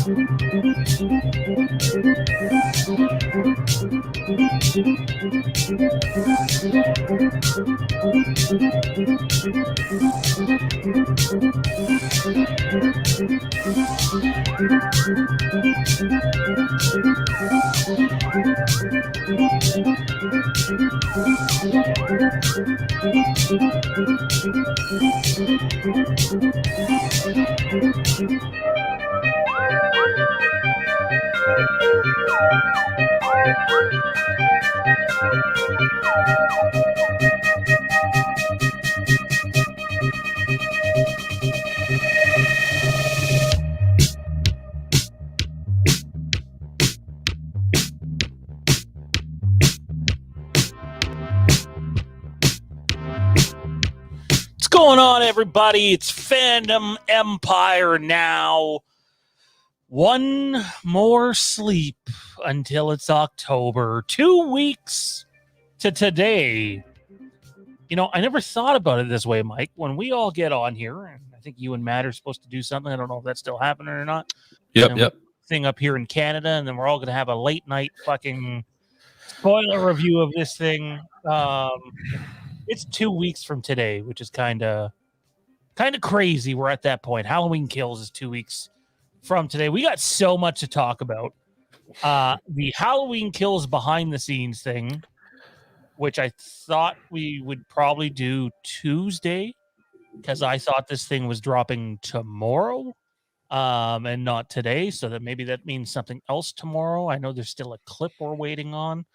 What's going on, everybody? It's Fandom Empire Now. One more sleep until it's October. 2 weeks to today. You know, I never thought about it this way, Mike. When we all get on here, and I think you and Matt are supposed to do something. I don't know if that's still happening or not. Yep. Thing up here in Canada, and then we're all going to have a late night fucking spoiler review of this thing. It's 2 weeks from today, which is kind of crazy. We're at that point. Halloween Kills is 2 weeks from today. We got so much to talk about. The Halloween Kills behind the scenes thing, which I thought we would probably do Tuesday, because I thought this thing was dropping tomorrow and not today. So that maybe that means something else tomorrow. I know there's still a clip we're waiting on.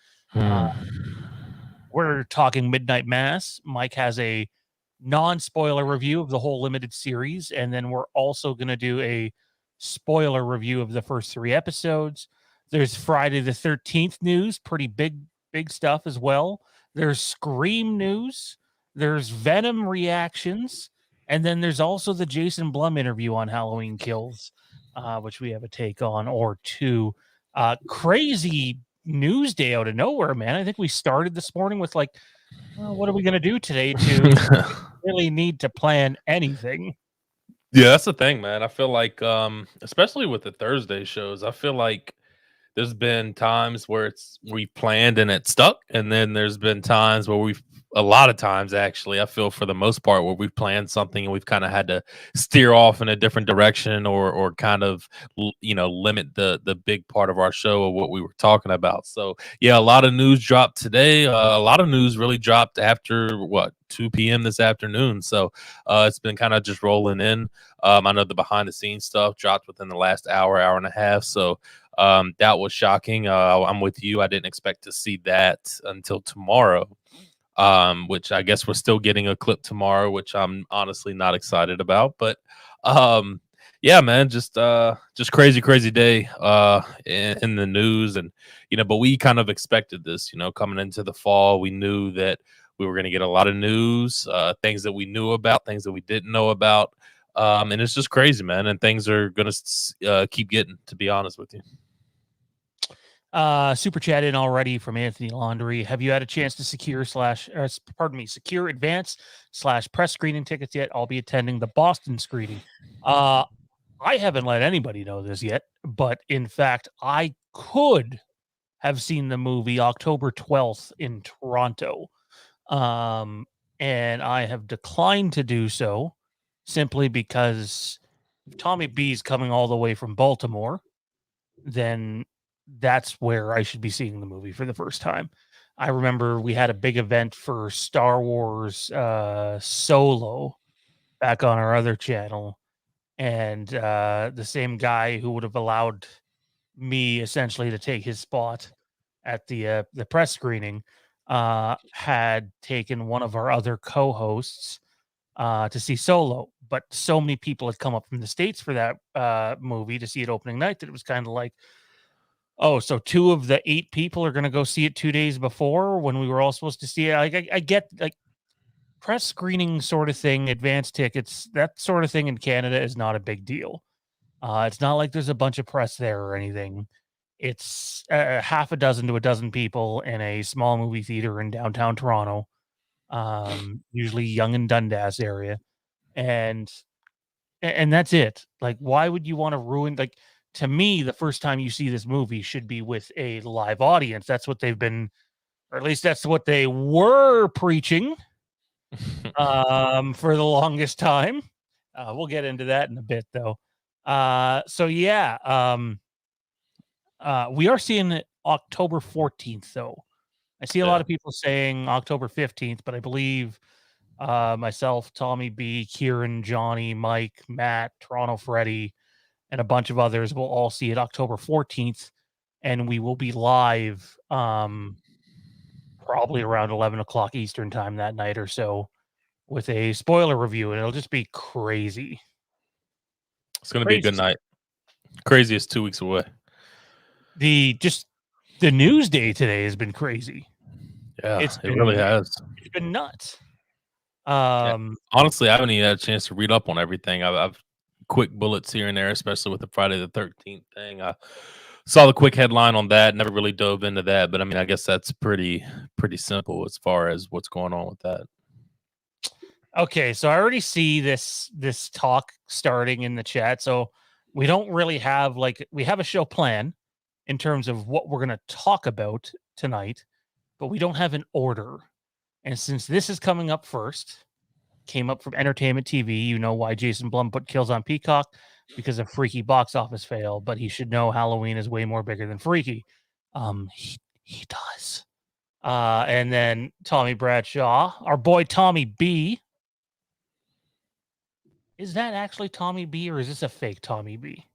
We're talking Midnight Mass. Mike has a non-spoiler review of the whole limited series, and then we're also going to do a spoiler review of the first 3 episodes. There's Friday the 13th news, pretty big stuff as well. There's Scream news. There's Venom reactions, and then there's also the Jason Blum interview on Halloween Kills, which we have a take on or two. Crazy news day out of nowhere, man. I think we started this morning with like, what are we going to do today to really need to plan anything? Yeah, that's the thing, man. I feel like, especially with the Thursday shows, I feel like there's been times where we've planned and it stuck, and then there's been times where a lot of times actually, I feel for the most part, where we've planned something and we've kind of had to steer off in a different direction or kind of limit the big part of our show of what we were talking about. So yeah, a lot of news dropped today. A lot of news really dropped after 2 p.m. this afternoon. So it's been kind of just rolling in. I know the behind the scenes stuff dropped within the last hour and a half. So that was shocking. I'm with you. I didn't expect to see that until tomorrow, which I guess we're still getting a clip tomorrow, which I'm honestly not excited about. But yeah, man, just crazy day in the news. And, but we kind of expected this, coming into the fall. We knew that we were going to get a lot of news, things that we knew about, things that we didn't know about. And it's just crazy, man. And things are going to keep getting, to be honest with you. Super chat in already from Anthony Laundry. Have you had a chance to secure advance/press screening tickets yet? I'll be attending the Boston screening. I haven't let anybody know this yet, but in fact, I could have seen the movie October 12th in Toronto. And I have declined to do so simply because if Tommy B's coming all the way from Baltimore, then that's where I should be seeing the movie for the first time. I remember we had a big event for Star Wars Solo back on our other channel, and the same guy who would have allowed me essentially to take his spot at the press screening had taken one of our other co-hosts to see Solo, but so many people had come up from the States for that movie to see it opening night that it was kind of like, oh, so 2 of the 8 people are going to go see it 2 days before when we were all supposed to see it. I get like press screening sort of thing, advance tickets, that sort of thing in Canada is not a big deal. It's not like there's a bunch of press there or anything. It's half a dozen to a dozen people in a small movie theater in downtown Toronto, usually Yonge and Dundas area. And that's it. Like, why would you want to ruin, like, to me, the first time you see this movie should be with a live audience. That's what they've been, or at least that's what they were preaching for the longest time. We'll get into that in a bit, though. So yeah, we are seeing it October 14th, though. I see a lot of people saying October 15th, but I believe myself, Tommy B, Kieran, Johnny, Mike, Matt, Toronto Freddy, and a bunch of others will all see it October 14th, and we will be live probably around 11 o'clock Eastern time that night or so with a spoiler review, and it'll just be crazy. It's going to be a good night. Craziest 2 weeks away. The news day today has been crazy. Yeah, it really has. It's been nuts. Honestly, I haven't even had a chance to read up on everything. I've quick bullets here and there, especially with the Friday the 13th thing. I saw the quick headline on that. Never really dove into that, but I mean, I guess that's pretty simple as far as what's going on with that. Okay, so I already see this talk starting in the chat. So we don't really have we have a show plan in terms of what we're going to talk about tonight, but we don't have an order. And since this is coming up first, came up from Entertainment TV, you know why Jason Blum put Kills on Peacock, because of Freaky box office fail, but he should know Halloween is way more bigger than Freaky. He does. And then Tommy Bradshaw, our boy Tommy B. Is that actually Tommy B, or is this a fake Tommy B?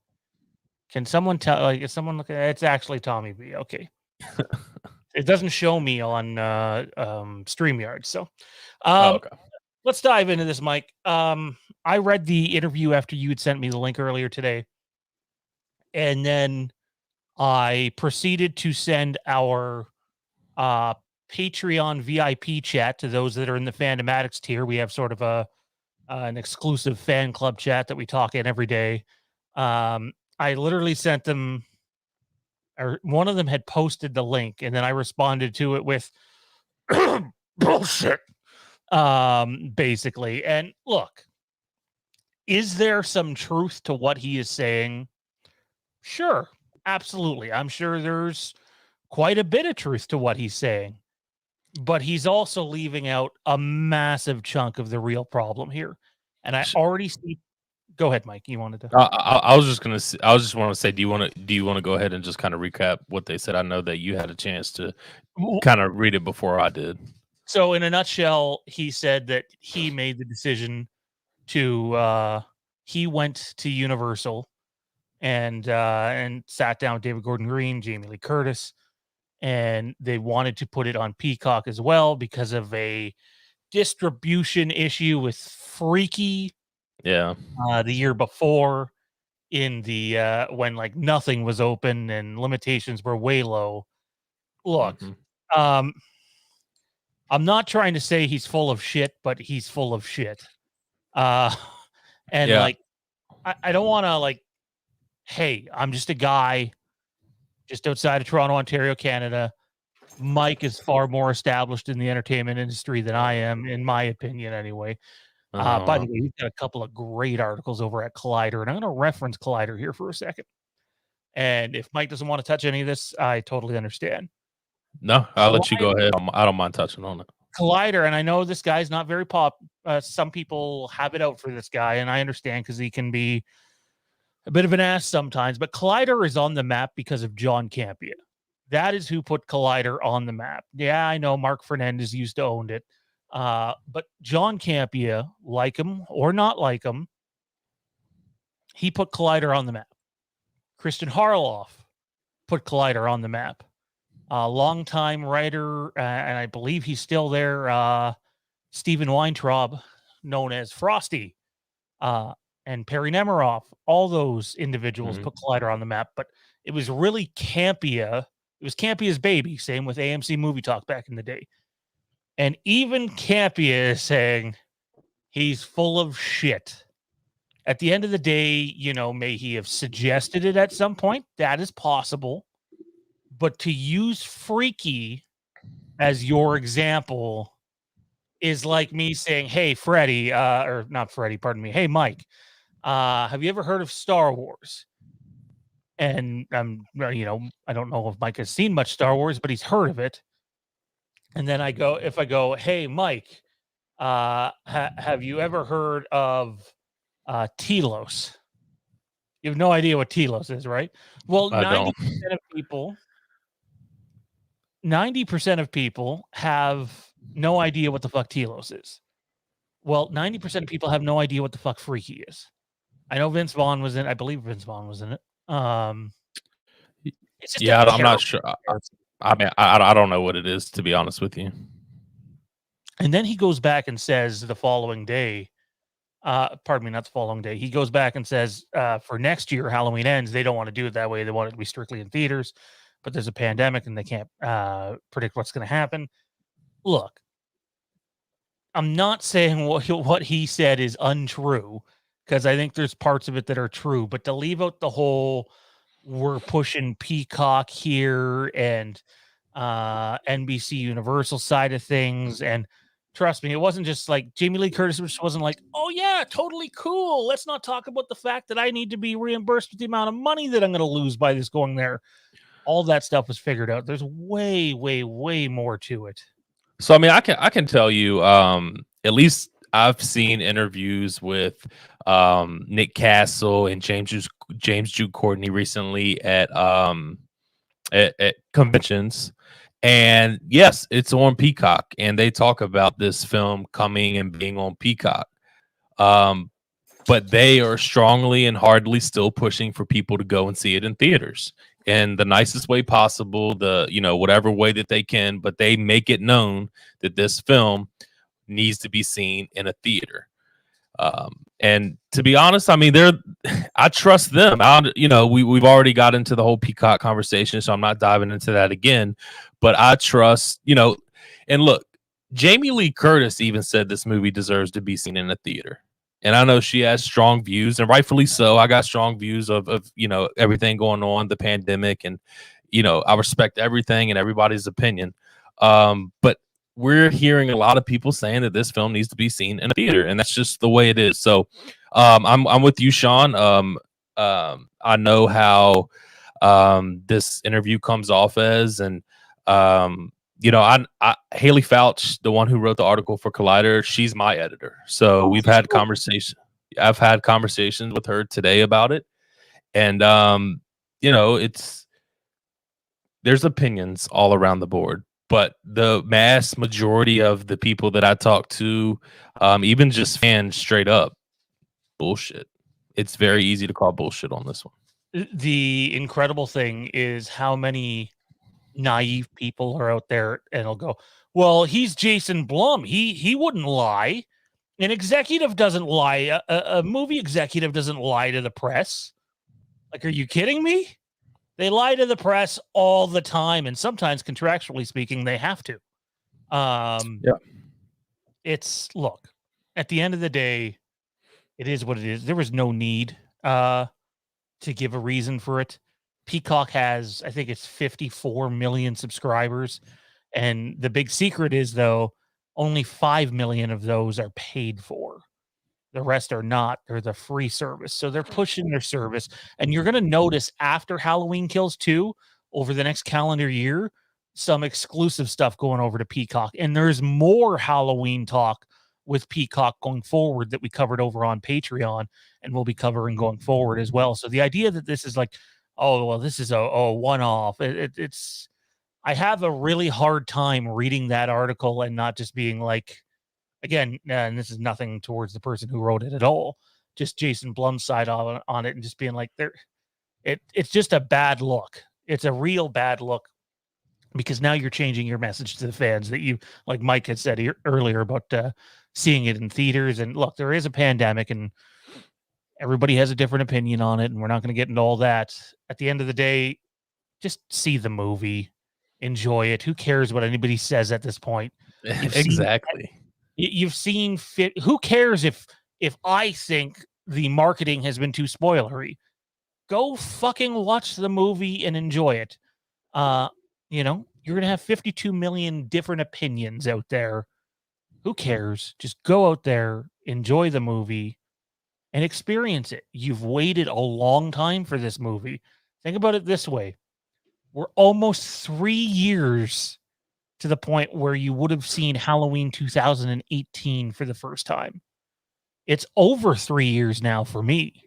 Can someone tell? Is someone looking at it? It's actually Tommy B. Okay. It doesn't show me on StreamYard. So okay. Let's dive into this, Mike. I read the interview after you had sent me the link earlier today. And then I proceeded to send our Patreon VIP chat to those that are in the Fandom Addicts tier. We have sort of an exclusive fan club chat that we talk in every day. I literally sent them, or one of them had posted the link, and then I responded to it with bullshit, basically. And look, is there some truth to what he is saying? Sure, absolutely. I'm sure there's quite a bit of truth to what he's saying, but he's also leaving out a massive chunk of the real problem here. And I already see. Go ahead, Mike. You wanted to. I was just gonna. I was just want to say, do you want to go ahead and just kind of recap what they said? I know that you had a chance to kind of read it before I did. So, in a nutshell, he said that he made the decision to. He went to Universal and sat down with David Gordon Green, Jamie Lee Curtis, and they wanted to put it on Peacock as well because of a distribution issue with Freaky. Yeah. The year before, in the when nothing was open and limitations were way low. Look, I'm not trying to say he's full of shit, but he's full of shit. And I don't want to hey, I'm just a guy just outside of Toronto, Ontario, Canada. Mike is far more established in the entertainment industry than I am, in my opinion, anyway. By the way, we've got a couple of great articles over at Collider, and I'm going to reference Collider here for a second. And if Mike doesn't want to touch any of this, I totally understand. No, I'll let you go ahead. I don't mind touching on it. Collider, and I know this guy's not very some people have it out for this guy, and I understand because he can be a bit of an ass sometimes, but Collider is on the map because of John Campia. That is who put Collider on the map. Yeah, I know Mark Fernandez used to own it. But John Campia, like him or not like him, he put Collider on the map. Christian Harloff put Collider on the map. Longtime writer, and I believe he's still there, Stephen Weintraub, known as Frosty, and Perry Nemiroff. All those individuals put Collider on the map, but it was really Campia. It was Campia's baby, same with AMC Movie Talk back in the day. And even Campia is saying he's full of shit. At the end of the day, may he have suggested it at some point? That is possible. But to use Freaky as your example is like me saying, hey, Freddie, or not Freddie, pardon me. Hey, Mike, have you ever heard of Star Wars? And I don't know if Mike has seen much Star Wars, but he's heard of it. And then if I go, hey Mike, have you ever heard of telos? You have no idea what telos is, right? Well, I don't. 90% of people have no idea what the fuck telos is. Well, 90% of people have no idea what the fuck freaky is. I know Vince Vaughn was in. I believe Vince Vaughn was in it. It's just Yeah, I'm not terrible sure. comparison. I mean, I don't know what it is, to be honest with you. And then he goes back and says the following day, pardon me, not the following day. He goes back and says, for next year, Halloween Ends, they don't want to do it that way. They want it to be strictly in theaters, but there's a pandemic and they can't predict what's going to happen. Look, I'm not saying what he said is untrue, because I think there's parts of it that are true, but to leave out the whole we're pushing Peacock here and NBC Universal side of things, and trust me, it wasn't just like Jamie Lee Curtis wasn't like, oh yeah, totally cool. Let's not talk about the fact that I need to be reimbursed with the amount of money that I'm going to lose by this going there. All that stuff was figured out. There's way, way, way more to it. So I mean, I can tell you, at least I've seen interviews with Nick Castle and James Jude Courtney recently at conventions, and yes, it's on Peacock, and they talk about this film coming and being on Peacock. But they are strongly and hardly still pushing for people to go and see it in theaters in the nicest way possible, whatever way that they can, but they make it known that this film needs to be seen in a theater. And to be honest, I mean, I trust them. We've already got into the whole Peacock conversation, so I'm not diving into that again, but I trust, and look, Jamie Lee Curtis even said this movie deserves to be seen in a theater. And I know she has strong views, and rightfully so. I got strong views of everything going on, the pandemic, and I respect everything and everybody's opinion. But we're hearing a lot of people saying that this film needs to be seen in a theater, and that's just the way it is. So I'm with you, Sean. I know how this interview comes off as, and Haley Fouch, the one who wrote the article for Collider, she's my editor. So we've had conversations. I've had conversations with her today about it. And, there's opinions all around the board, but the mass majority of the people that I talk to, even just fans straight up, bullshit. It's very easy to call bullshit on this one. The incredible thing is how many naive people are out there and will go, well, he's Jason Blum. He wouldn't lie. An executive doesn't lie. A movie executive doesn't lie to the press. Like, are you kidding me? They lie to the press all the time, and sometimes, contractually speaking, they have to. Look, at the end of the day, it is what it is. There was no need to give a reason for it. Peacock has, I think it's 54 million subscribers. And the big secret is, though, only 5 million of those are paid for. The rest are not. They're the free service. So they're pushing their service. And you're going to notice after Halloween Kills 2, over the next calendar year, some exclusive stuff going over to Peacock. And there's more Halloween talk with Peacock going forward that we covered over on Patreon and we'll be covering going forward as well. So the idea that this is like, oh, well, this is a one-off. It's I have a really hard time reading that article and not just being like, again, and this is nothing towards the person who wrote it at all, just Jason Blum's side on it and just being like, it's just a bad look. It's a real bad look because now you're changing your message to the fans that you, like Mike had said earlier about seeing it in theaters. And look, there is a pandemic and everybody has a different opinion on it, and we're not going to get into all that. At the end of the day, just see the movie, enjoy it. Who cares what anybody says at this point? Exactly. You've seen fit. Who cares if I think the marketing has been too spoilery? Go fucking watch the movie and enjoy it. You're going to have 52 million different opinions out there. Who cares? Just go out there, enjoy the movie, and experience it. You've waited a long time for this movie. Think about it this way. We're almost 3 years to the point where you would have seen Halloween 2018 for the first time. It's over 3 years now for me.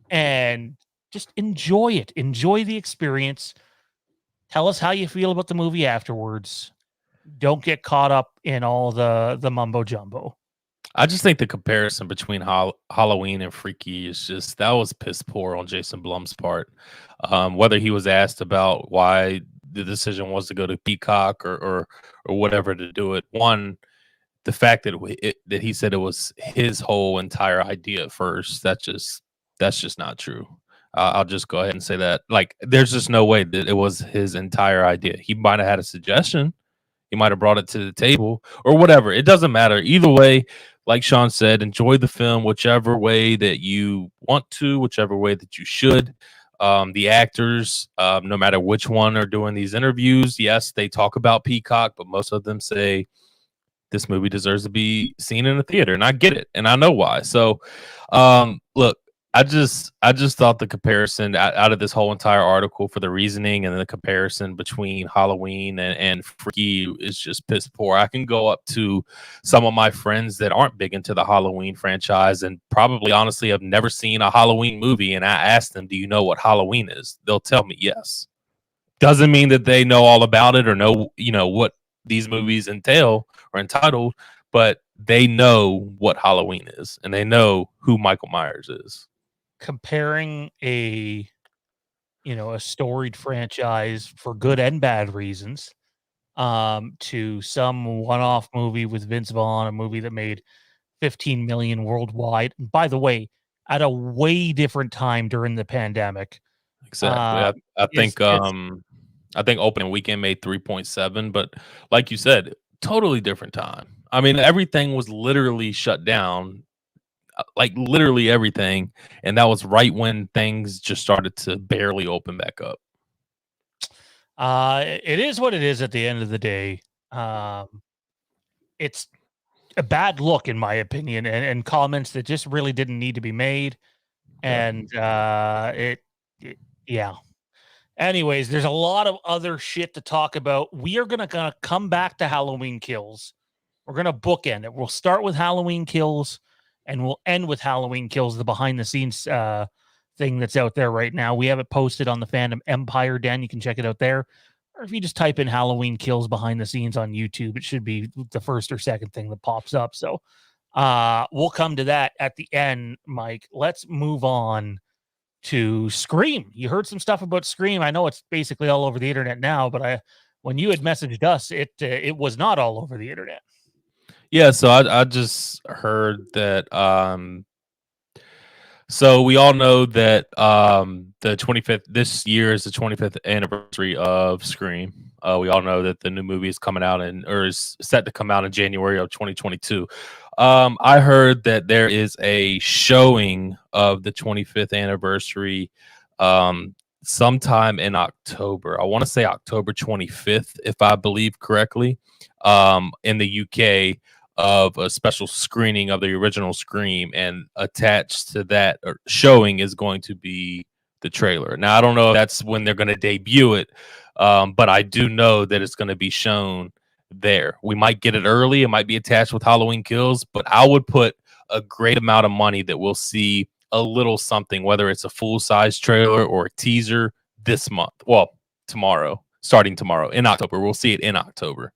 And just enjoy it. Enjoy the experience. Tell us how you feel about the movie afterwards. Don't get caught up in all the mumbo jumbo. I just think the comparison between Halloween and Freaky is just that was piss poor on Jason Blum's part. Whether he was asked about why the decision was to go to Peacock or whatever to do it, one, the fact that he said it was his whole entire idea at first, that's just not true. I'll just go ahead and say that. Like, there's just no way that it was his entire idea. He might have had a suggestion. He might have brought it to the table or whatever. It doesn't matter. Either way, like Sean said, enjoy the film whichever way that you want to, whichever way that you should. The actors, no matter which one are doing these interviews, yes, they talk about Peacock, but most of them say this movie deserves to be seen in a theater, and I get it, and I know why. So, look, I just thought the comparison out of this whole entire article for the reasoning and the comparison between Halloween and Freaky is just piss poor. I can go up to some of my friends that aren't big into the Halloween franchise and probably honestly have never seen a Halloween movie, and I ask them, "Do you know what Halloween is?" They'll tell me yes. Doesn't mean that they know all about it or know, what these movies entail or entitled, but they know what Halloween is and they know who Michael Myers is. Comparing a storied franchise for good and bad reasons to some one-off movie with Vince Vaughn, a movie that made 15 million worldwide. And by the way, at a way different time during the pandemic. Exactly. I Is think I think opening weekend made 3.7, but like you said, totally different time. I mean, everything was literally shut down, like literally everything, and that was right when things just started to barely open back up. it is what it is at the end of the day. It's a bad look in my opinion, and comments that just really didn't need to be made. Yeah. And yeah. Anyways, there's a lot of other shit to talk about. We are gonna come back to Halloween Kills. We're gonna bookend it. We'll start with Halloween Kills, and we'll end with Halloween Kills, the behind the scenes thing that's out there right now. We have it posted on the Fandom Empire Den. You can check it out there. Or if you just type in Halloween Kills behind the scenes on YouTube, it should be the first or second thing that pops up. So we'll come to that at the end, Mike. Let's move on to Scream. You heard some stuff about Scream. I know it's basically all over the internet now, but when you had messaged us, it was not all over the internet. Yeah, so I just heard that so we all know that the 25th this year is the 25th anniversary of Scream. We all know that the new movie is coming out or is set to come out in January of 2022. I heard that there is a showing of the 25th anniversary sometime in October. I want to say October 25th, if I believe correctly, in the UK, of a special screening of the original Scream, and attached to that showing is going to be the trailer. Now, I don't know if that's when they're going to debut it, but I do know that it's going to be shown there. We might get it early. It might be attached with Halloween Kills, but I would put a great amount of money that we'll see a little something, whether it's a full-size trailer or a teaser this month. Well, starting tomorrow in October. We'll see it in October.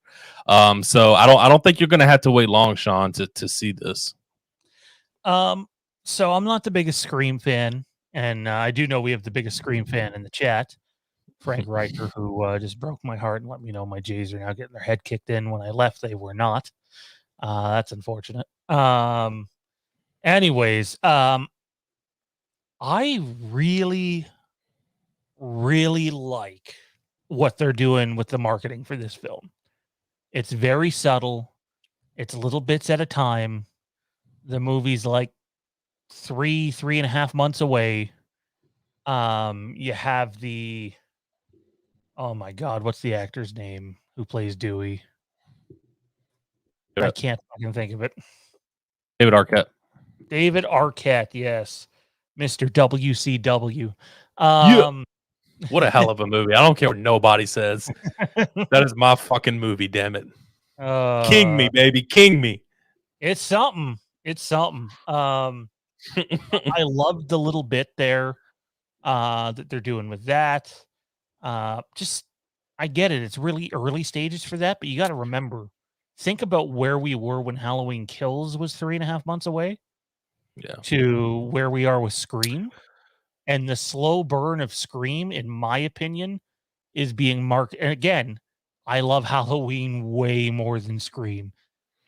So I don't think you're going to have to wait long, Sean, to see this. So I'm not the biggest Scream fan, and I do know we have the biggest Scream fan in the chat, Frank Riker, who just broke my heart and let me know my Jays are now getting their head kicked in. When I left, they were not. That's unfortunate. Anyways, I really, really like what they're doing with the marketing for this film. It's very subtle. It's little bits at a time. The movie's like 3.5 months away. You have oh my God, what's the actor's name who plays Dewey? I can't fucking think of it. David Arquette. David Arquette, yes. Mr. WCW. Yeah. What a hell of a movie. I don't care what nobody says. That is my fucking movie, damn it. King me, baby. King me. It's something. It's something. I loved the little bit there that they're doing with that. Just I get it. It's really early stages for that, but you got to remember, think about where we were when Halloween Kills was 3.5 months away Yeah. to where we are with Scream. And the slow burn of Scream, in my opinion, is being marked. And again, I love Halloween way more than Scream.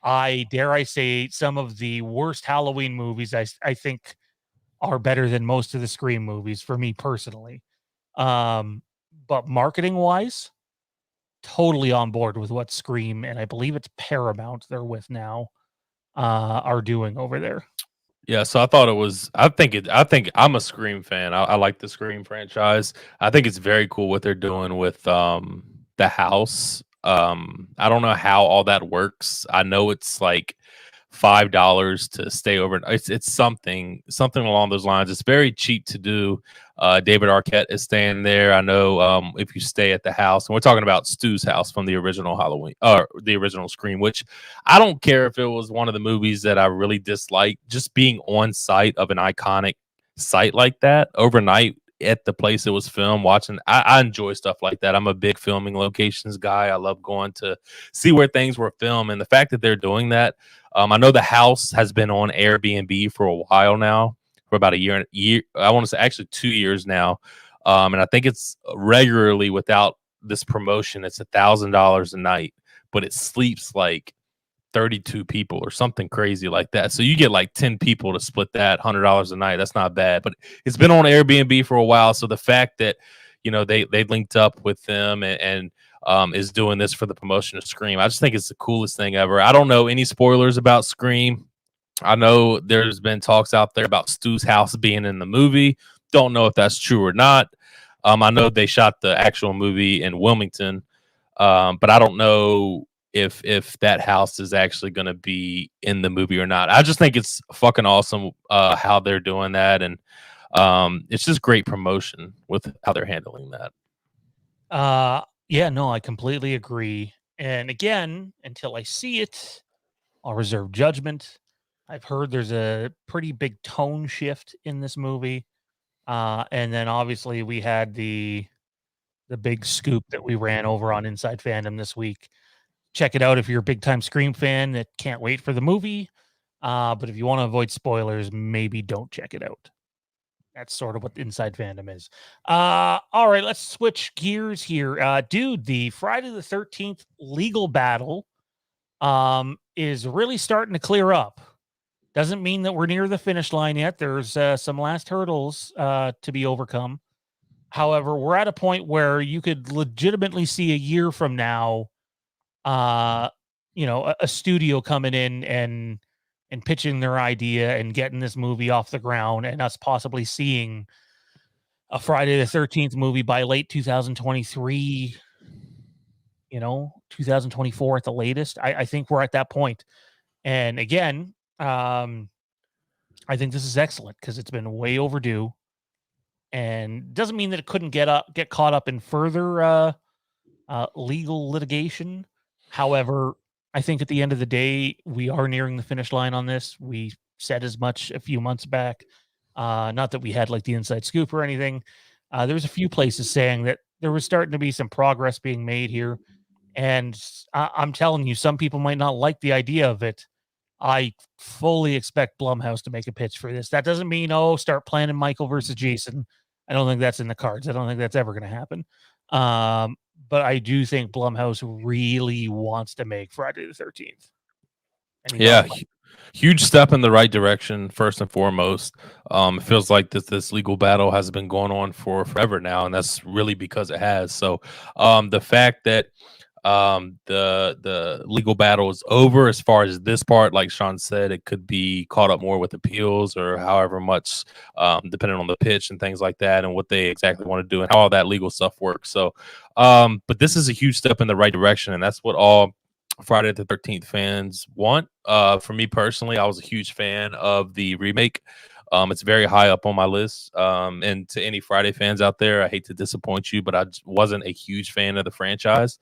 I dare I say some of the worst Halloween movies I think are better than most of the Scream movies for me personally. But marketing wise, totally on board with what Scream and I believe it's Paramount they're with now are doing over there. Yeah, so I thought it was. I think I'm a Scream fan. I like the Scream franchise. I think it's very cool what they're doing with the house. I don't know how all that works. I know it's like $5 to stay over. It's something along those lines. It's very cheap to do. David Arquette is staying there. I know if you stay at the house, and we're talking about Stu's house from the original Halloween or the original Scream, which I don't care if it was one of the movies that I really dislike. Just being on site of an iconic site like that overnight at the place it was filmed, watching. I enjoy stuff like that. I'm a big filming locations guy. I love going to see where things were filmed, and the fact that they're doing that. I know the house has been on Airbnb for a while now, for about a year. I want to say actually 2 years now, and I think it's regularly without this promotion. It's $1,000 a night, but it sleeps like 32 people or something crazy like that. So you get like 10 people to split that $100 a night. That's not bad, but it's been on Airbnb for a while. So the fact that they linked up with them and is doing this for the promotion of Scream, I just think it's the coolest thing ever. I don't know any spoilers about Scream. I know there's been talks out there about Stu's house being in the movie. Don't know if that's true or not. I know they shot the actual movie in Wilmington, but I don't know if that house is actually going to be in the movie or not. I just think it's fucking awesome how they're doing that, and it's just great promotion with how they're handling that. Yeah, no, I completely agree. And again, until I see it, I'll reserve judgment. I've heard there's a pretty big tone shift in this movie. And then obviously we had the big scoop that we ran over on Inside Fandom this week. Check it out if you're a big time Scream fan that can't wait for the movie. But if you want to avoid spoilers, maybe don't check it out. That's sort of what Inside Fandom is. All right, let's switch gears here. Dude, the Friday the 13th legal battle is really starting to clear up. Doesn't mean that we're near the finish line yet. There's some last hurdles to be overcome. However, we're at a point where you could legitimately see a year from now, a studio coming in and pitching their idea and getting this movie off the ground, and us possibly seeing a Friday the 13th movie by late 2023, 2024 at the latest. I think we're at that point. And again, I think this is excellent because it's been way overdue, and doesn't mean that it couldn't get caught up in further legal litigation. However, I think at the end of the day, we are nearing the finish line on this. We said as much a few months back. Not that we had like the inside scoop or anything. There was a few places saying that there was starting to be some progress being made here. And I'm telling you, some people might not like the idea of it. I fully expect Blumhouse to make a pitch for this. That doesn't mean, start planning Michael versus Jason. I don't think that's in the cards. I don't think that's ever going to happen. But I do think Blumhouse really wants to make Friday the 13th. Yeah, huge step in the right direction, first and foremost. It feels like this legal battle has been going on for forever now, and that's really because it has. So the fact that the legal battle is over as far as this part, like Sean said, it could be caught up more with appeals or however much, depending on the pitch and things like that and what they exactly want to do and how all that legal stuff works. So but this is a huge step in the right direction, and that's what all Friday the 13th fans want. For me personally, I was a huge fan of the remake It's very high up on my list. And to any Friday fans out there, I hate to disappoint you, but I just wasn't a huge fan of the franchise.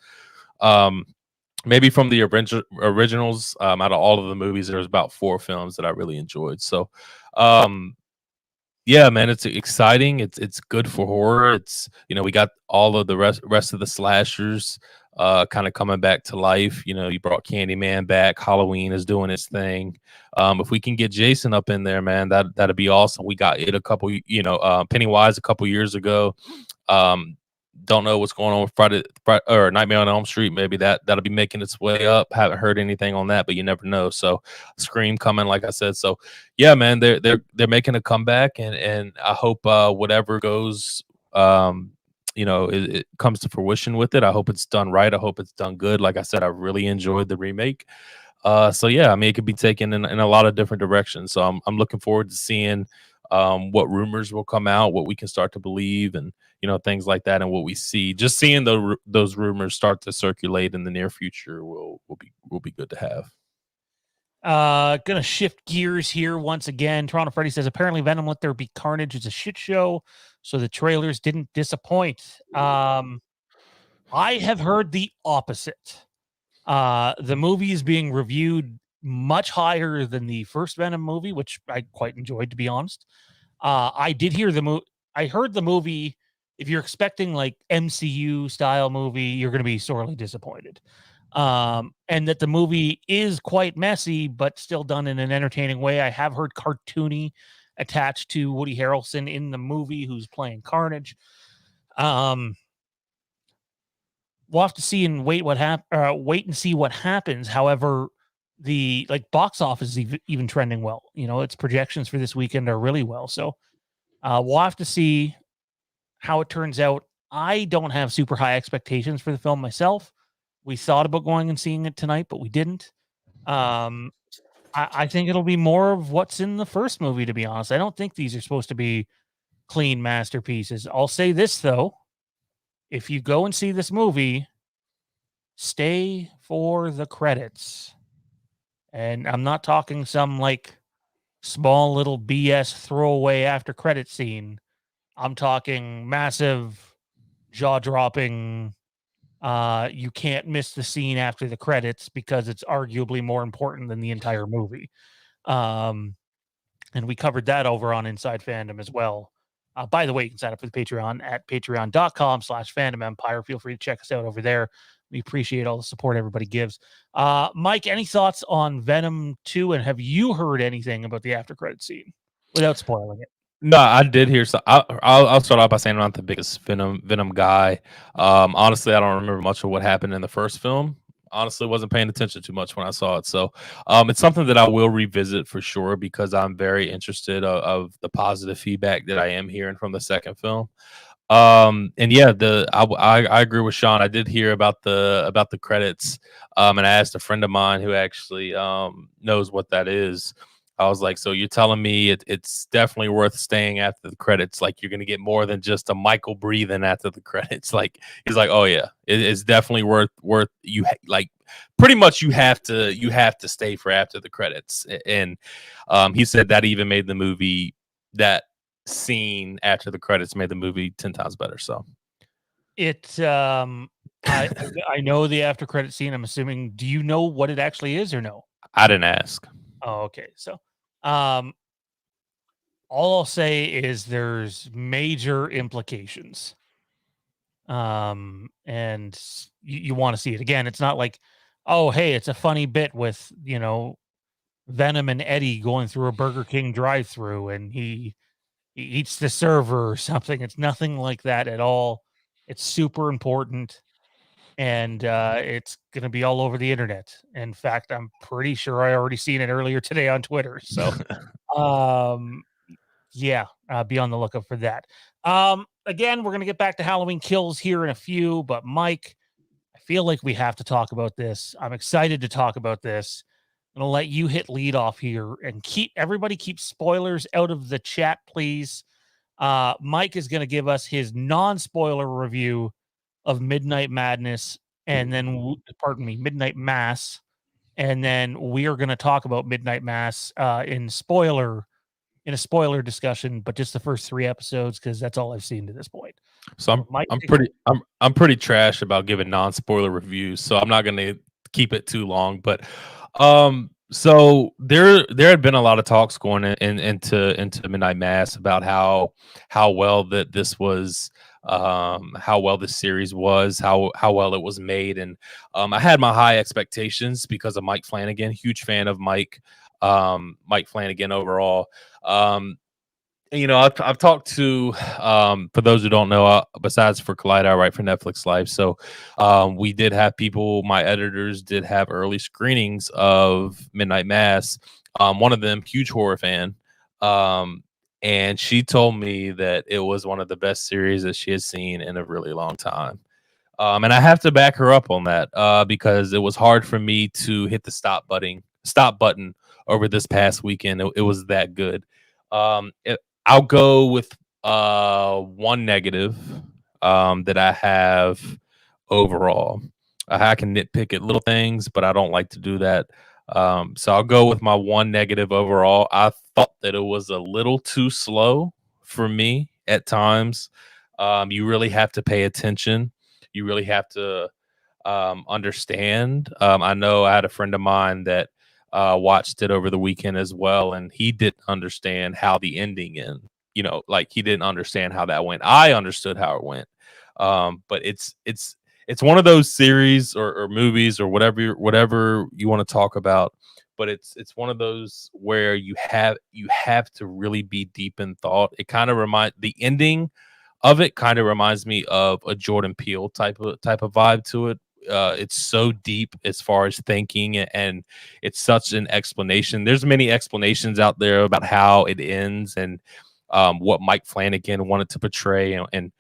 Um, Maybe from the originals, out of all of the movies, there's about 4 films that I really enjoyed. So, um, yeah, man, it's exciting. It's good for horror. It's, we got all of the rest of the slashers kind of coming back to life. You brought Candyman back. Halloween is doing its thing. If we can get Jason up in there, man, that'd be awesome. We got it a couple, Pennywise a couple years ago. Um, don't know what's going on with Friday or Nightmare on Elm Street. Maybe that'll be making its way up. Haven't heard anything on that, but you never know. So Scream coming, like I said. So yeah, man, they're making a comeback, and I hope whatever goes, it comes to fruition with it. I hope it's done right. I hope it's done good. Like I said, I really enjoyed the remake. So yeah, I mean, it could be taken in a lot of different directions. So I'm looking forward to seeing what rumors will come out, what we can start to believe, and things like that, and what we see. Just seeing those rumors start to circulate in the near future will be good to have. Gonna shift gears here once again. Toronto Freddy says apparently Venom Let There Be Carnage is a shit show, so the trailers didn't disappoint. I have heard the opposite. The movie is being reviewed much higher than the first Venom movie, which I quite enjoyed, to be honest. I did hear I heard the movie. If you're expecting like MCU style movie, you're going to be sorely disappointed. And that the movie is quite messy, but still done in an entertaining way. I have heard cartoony attached to Woody Harrelson in the movie, who's playing Carnage. We'll have to see and wait and see what happens. However, the box office is even trending well. Its projections for this weekend are really well. So we'll have to see how it turns out. I don't have super high expectations for the film myself. We thought about going and seeing it tonight, but we didn't. I think it'll be more of what's in the first movie, to be honest. I don't think these are supposed to be clean masterpieces. I'll say this, though. If you go and see this movie, stay for the credits. And I'm not talking some small little BS throwaway after credit scene. I'm talking massive, jaw-dropping, you can't miss the scene after the credits because it's arguably more important than the entire movie. And we covered that over on Inside Fandom as well. By the way, you can sign up for the Patreon at patreon.com/Fandom Empire. Feel free to check us out over there. We appreciate all the support everybody gives. Mike, any thoughts on Venom 2? And have you heard anything about the after credit scene without spoiling it? No, I did hear. So I'll start off by saying I'm not the biggest Venom guy. Honestly, I don't remember much of what happened in the first film. Honestly, wasn't paying attention too much when I saw it. So it's something that I will revisit for sure, because I'm very interested of the positive feedback that I am hearing from the second film. And yeah, I agree with Sean. I did hear about the credits. And I asked a friend of mine who actually knows what that is. I was like, so you're telling me it's definitely worth staying after the credits? Like, you're gonna get more than just a Michael breathing after the credits? Like, he's like, oh yeah, it's definitely worth you pretty much you have to stay for after the credits. And he said that even made the movie, that scene after the credits made the movie 10 times better. So I know the after credit scene. I'm assuming. Do you know what it actually is or no? I didn't ask. Oh, okay. So, all I'll say is there's major implications. And you want to see it again. It's not like, oh, hey, it's a funny bit with, Venom and Eddie going through a Burger King drive-through and he eats the server or something. It's nothing like that at all. It's super important. And it's going to be all over the internet. In fact, I'm pretty sure I already seen it earlier today on Twitter. So, yeah, be on the lookout for that. Again, we're going to get back to Halloween Kills here in a few, but Mike, I feel like we have to talk about this. I'm excited to talk about this. I'm going to let you hit lead off here and keep spoilers out of the chat, please. Mike is going to give us his non-spoiler review of Midnight Madness, and then, Midnight Mass, and then we are going to talk about Midnight Mass in spoiler in a spoiler discussion, but just the first 3 episodes because that's all I've seen to this point. So So it might I'm take pretty I'm pretty trash about giving non-spoiler reviews, so I'm not gonna keep it too long. But so there had been a lot of talks going into Midnight Mass about how well that this was, how well this series was, how well it was made. And I had my high expectations because of Mike Flanagan, huge fan of Mike Flanagan overall. um you know, I've talked to, for those who don't know, besides for Collider, I write for Netflix Live. So we did have people, my editors did have early screenings of Midnight Mass. One of them, huge horror fan. Um, and she told me that it was one of the best series that she has seen in a really long time. And I have to back her up on that, because it was hard for me to hit the stop button over this past weekend. It was that good. I'll go with one negative that I have overall. I can nitpick at little things, but I don't like to do that. So I'll go with my one negative overall. I thought that it was a little too slow for me at times. You really have to pay attention. You really have to understand. I know I had a friend of mine that watched it over the weekend as well, and he didn't understand how the ending and like he didn't understand how that went. I understood how it went, but it's one of those series or movies or whatever you want to talk about. But it's one of those where you have to really be deep in thought. It kind of the ending of it kind of reminds me of a Jordan Peele type of vibe to it. It's so deep as far as thinking, and it's such an explanation. There's many explanations out there about how it ends and what Mike Flanagan wanted to portray, and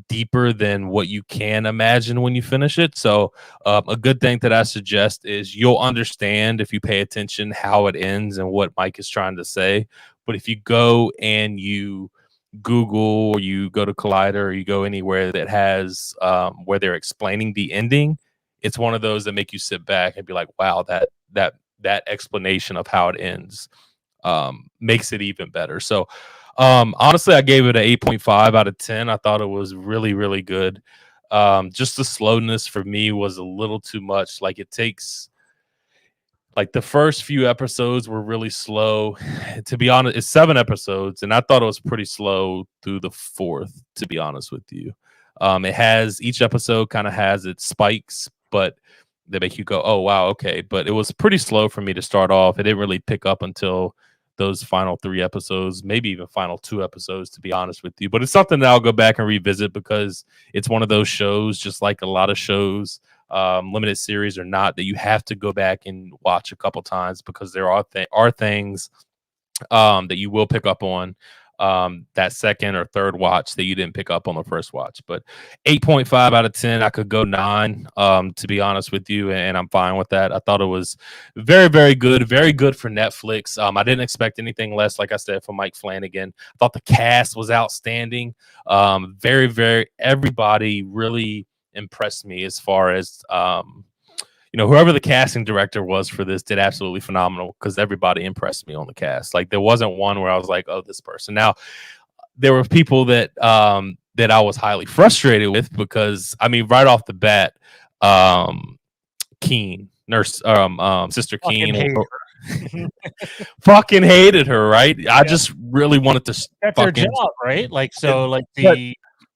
deeper than what you can imagine when you finish it. So a good thing that I suggest is you'll understand if you pay attention how it ends and what Mike is trying to say. But if you go and you Google or you go to Collider or you go anywhere that has where they're explaining the ending, it's one of those that make you sit back and be like, wow, that explanation of how it ends makes it even better. So honestly, I gave it an 8.5 out of 10. I thought it was really, really good. Just the slowness for me was a little too much. Like the first few episodes were really slow. To be honest, it's 7 episodes, and I thought it was pretty slow through the fourth, to be honest with you. It has each episode kind of has its spikes, but they make you go, oh wow, okay. But it was pretty slow for me to start off. It didn't really pick up until those final 3 episodes, maybe even final 2 episodes, to be honest with you. But it's something that I'll go back and revisit because it's one of those shows, just like a lot of shows, limited series or not, that you have to go back and watch a couple times because there are things that you will pick up on that second or third watch that you didn't pick up on the first watch. But 8.5 out of 10, I could go 9, to be honest with you, and I'm fine with that. I thought it was very, very good for Netflix. I didn't expect anything less, like I said, from Mike Flanagan. I thought the cast was outstanding. Very, very, everybody really impressed me as far as whoever the casting director was for this did absolutely phenomenal because everybody impressed me on the cast. Like there wasn't one where I was like, oh, this person. Now there were people that that I was highly frustrated with because I mean, right off the bat, Keen, Sister Keen, fucking hated her, right? I just really wanted to that's her job, right? Like so, like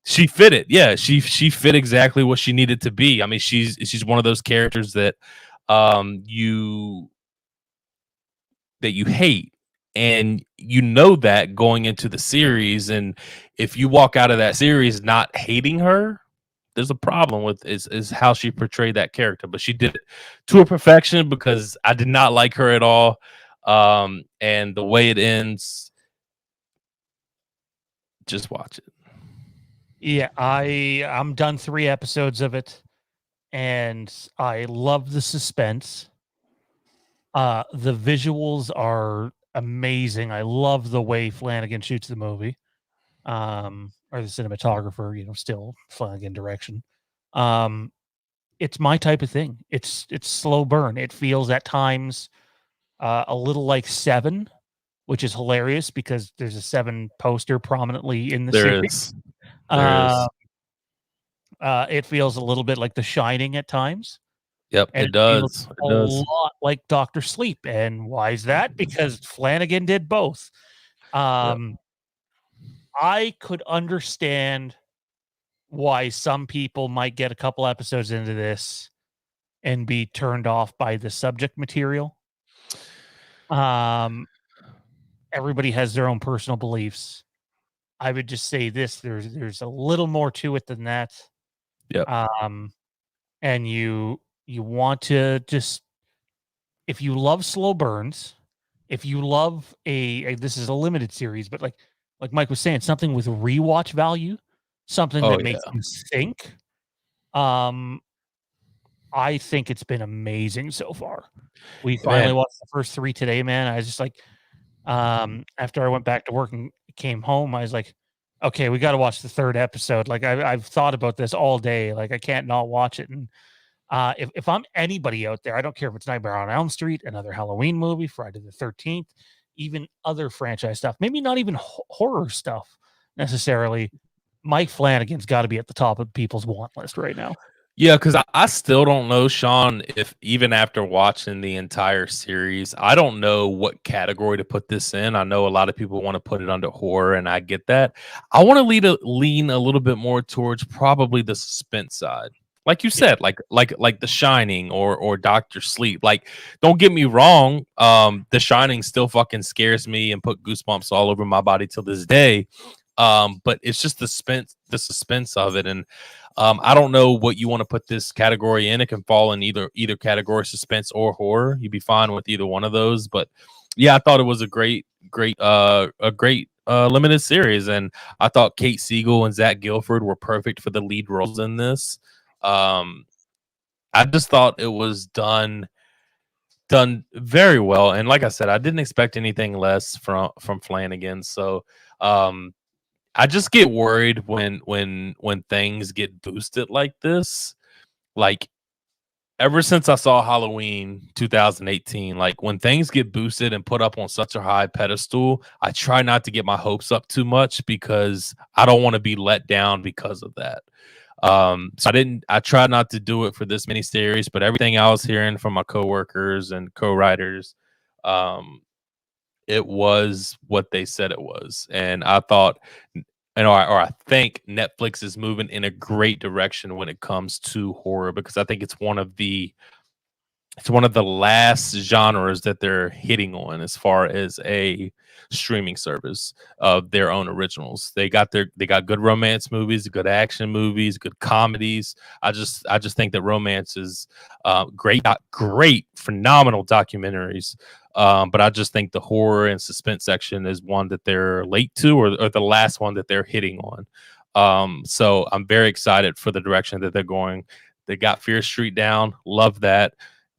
she fit it. Yeah, she fit exactly what she needed to be. I mean, she's one of those characters that you hate, and you know that going into the series, and if you walk out of that series not hating her, there's a problem with is how she portrayed that character. But she did it to a perfection because I did not like her at all. And the way it ends, just watch it. Yeah, I'm done 3 episodes of it, and I love the suspense. The visuals are amazing. I love the way Flanagan shoots the movie. Or the cinematographer, still Flanagan direction. It's my type of thing. It's slow burn. It feels at times a little like Seven, which is hilarious because there's a 7 poster prominently in the There series. is. There is. It feels a little bit like The Shining at times. Yep, And it it feels does. a It does. lot like Doctor Sleep. And why is that? Because Flanagan did both. Yep. I could understand why some people might get a couple episodes into this and be turned off by the subject material. Everybody has their own personal beliefs. I would just say this: there's a little more to it than that. Yep. And you want to just, if you love slow burns, if you love this is a limited series, but like Mike was saying, something with rewatch value, something Oh that yeah. makes you think. I think it's been amazing so far. We finally Man, watched the first 3 today, man. I was just like, after I went back to work and came home, I was like, okay, we got to watch the 3rd episode. Like I've thought about this all day. Like I can't not watch it. And if I'm anybody out there, I don't care if it's Nightmare on Elm Street, another Halloween movie, Friday the 13th, even other franchise stuff, maybe not even horror stuff necessarily. Mike Flanagan's got to be at the top of people's want list right now. yeah, because I still don't know, Sean, if even after watching the entire series, I don't know what category to put this in. I know a lot of people want to put it under horror, and I get that. I want to lean a little bit more towards probably the suspense side. Like you said, like The Shining or Doctor Sleep. Like, don't get me wrong, The Shining still fucking scares me and put goosebumps all over my body till this day. But it's just the suspense of it. And I don't know what you want to put this category in. It can fall in either category, suspense or horror. You'd be fine with either one of those. But yeah, I thought it was a great limited series, and I thought Kate Siegel and Zach Gilford were perfect for the lead roles in this. I just thought it was done very well, and like I said, I didn't expect anything less from Flanagan. So I just get worried when things get boosted like this. Like, ever since I saw Halloween 2018, like when things get boosted and put up on such a high pedestal, I try not to get my hopes up too much because I don't want to be let down because of that. So I tried not to do it for this miniseries, but everything I was hearing from my coworkers and co-writers, it was what they said it was. And I thought, or I think Netflix is moving in a great direction when it comes to horror, because I think it's one of the last genres that they're hitting on as far as a streaming service of their own originals. They got good romance movies, good action movies, good comedies. I just think that romance is great, phenomenal documentaries. But I just think the horror and suspense section is one that they're late to, or the last one that they're hitting on. So I'm very excited for the direction that they're going. They got Fear Street down. Love that.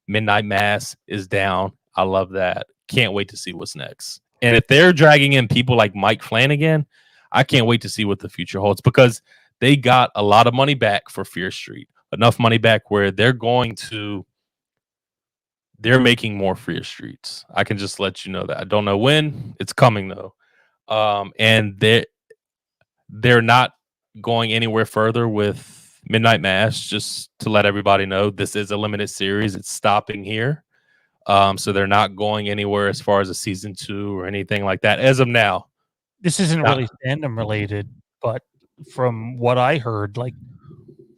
Midnight Mass is down. I love that. Can't wait to see what's next. And if they're dragging in people like Mike Flanagan, I can't wait to see what the future holds, because they got a lot of money back for Fear Street. Enough money back where they're making more Fear Streets. I can just let you know that. I don't know when. It's coming though. And they're not going anywhere further with Midnight Mass. Just to let everybody know, this is a limited series. It's stopping here. So they're not going anywhere as far as a season 2 or anything like that as of now. This isn't really fandom related, but from what I heard, like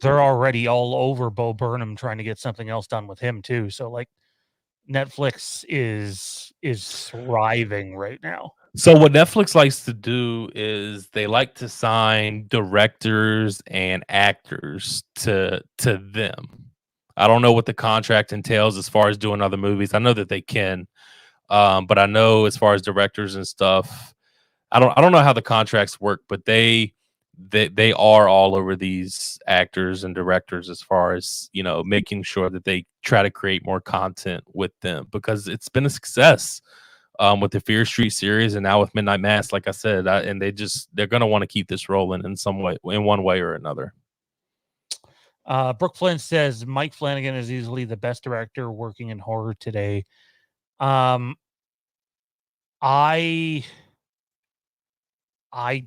they're already all over Bo Burnham trying to get something else done with him too. So like Netflix is thriving right now. So what Netflix likes to do is they like to sign directors and actors to them. I don't know what the contract entails as far as doing other movies. I know that they can, but I know as far as directors and stuff, I don't know how the contracts work, but they are all over these actors and directors as far as, making sure that they try to create more content with them, because it's been a success. With the Fear Street series and now with Midnight Mass, like I said, and they're going to want to keep this rolling in some way, in one way or another. Brooke Flynn says Mike Flanagan is easily the best director working in horror today. I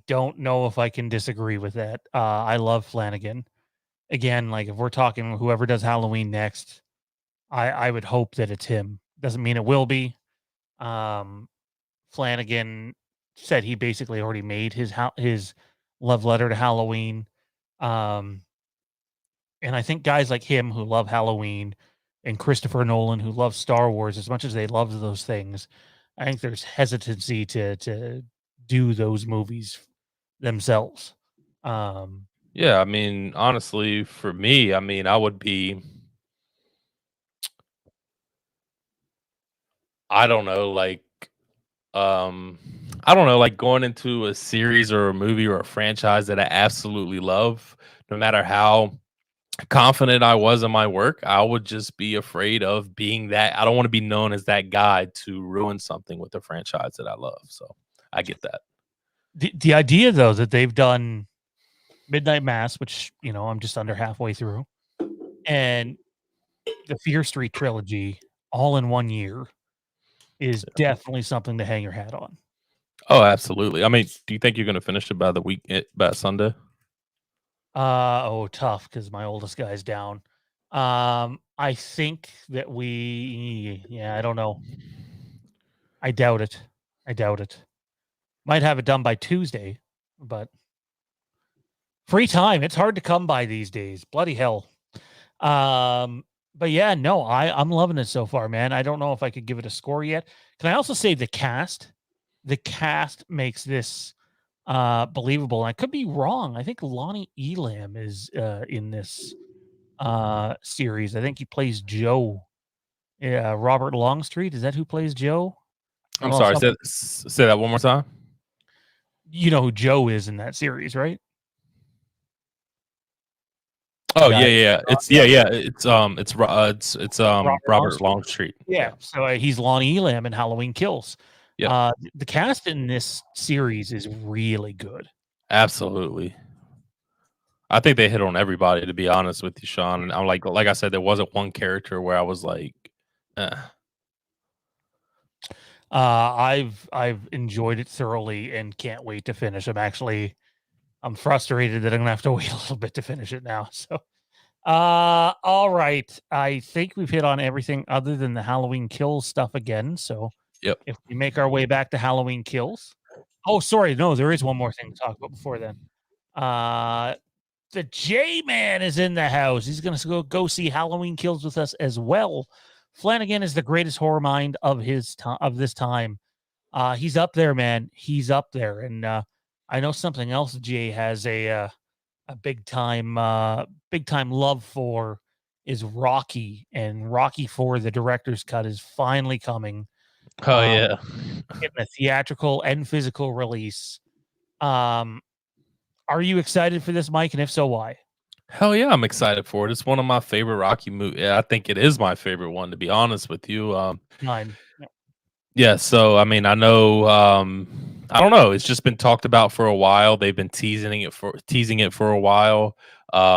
don't know if I can disagree with that. I love Flanagan. Again, like if we're talking whoever does Halloween next, I would hope that it's him. Doesn't mean it will be. Um, Flanagan said he basically already made his love letter to Halloween. Um, and I think guys like him who love Halloween and Christopher Nolan who love Star Wars as much as they love those things, I think there's hesitancy to do those movies themselves. Um, Yeah, I mean, honestly, for me, I mean, I would be, I don't know, like, um, I don't know, like going into a series or a movie or a franchise that I absolutely love, no matter how confident I was in my work, I would just be afraid of being that. I don't want to be known as that guy to ruin something with the franchise that I love. So I get that. the idea though that they've done Midnight Mass, which I'm just under halfway through, and the Fear Street trilogy all in 1 year is definitely something to hang your hat on. Oh, absolutely. I mean, do you think you're going to finish it by the week, by Sunday? Tough because my oldest guy's down. I think that I don't know. I doubt it. I doubt it. Might have it done by Tuesday, but free time, it's hard to come by these days. Bloody hell. Um, but yeah, no, I'm loving it so far, man. I don't know if I could give it a score yet. Can I also say the cast? The cast makes this believable. And I could be wrong. I think Lonnie Elam is in this series. I think he plays Joe. Yeah, Robert Longstreet. Is that who plays Joe? I I'm don't know. sorry. Say that one more time. You know who Joe is in that series, right? The Oh yeah, guy, yeah. It's yeah, yeah. It's Robert Robert Longstreet. Longstreet. Yeah. Yeah. So he's Lonnie Elam in Halloween Kills. Yep. The cast in this series is really good. Absolutely. I think they hit on everybody, to be honest with you, Sean. And I'm like I said, there wasn't one character where I was like, eh. I've enjoyed it thoroughly and can't wait to finish. I'm frustrated that I'm gonna have to wait a little bit to finish it now. So, all right. I think we've hit on everything other than the Halloween Kills stuff again. So, Yep. if we make our way back to Halloween Kills, oh, sorry, no, there is one more thing to talk about before then. Uh, the J Man is in the house. He's going to go see Halloween Kills with us as well. Flanagan is the greatest horror mind of this time. He's up there, man. He's up there, and I know something else. Jay has a big time love for is Rocky, and Rocky 4, the director's cut, is finally coming. Oh yeah. Getting a theatrical and physical release. Are you excited for this, Mike? And if so, why? Hell yeah, I'm excited for it. It's one of my favorite Rocky movies. Yeah, I think it is my favorite one, to be honest with you. Mine. Yeah. Yeah, so I mean, I know, I don't know. It's just been talked about for a while. They've been teasing it for a while.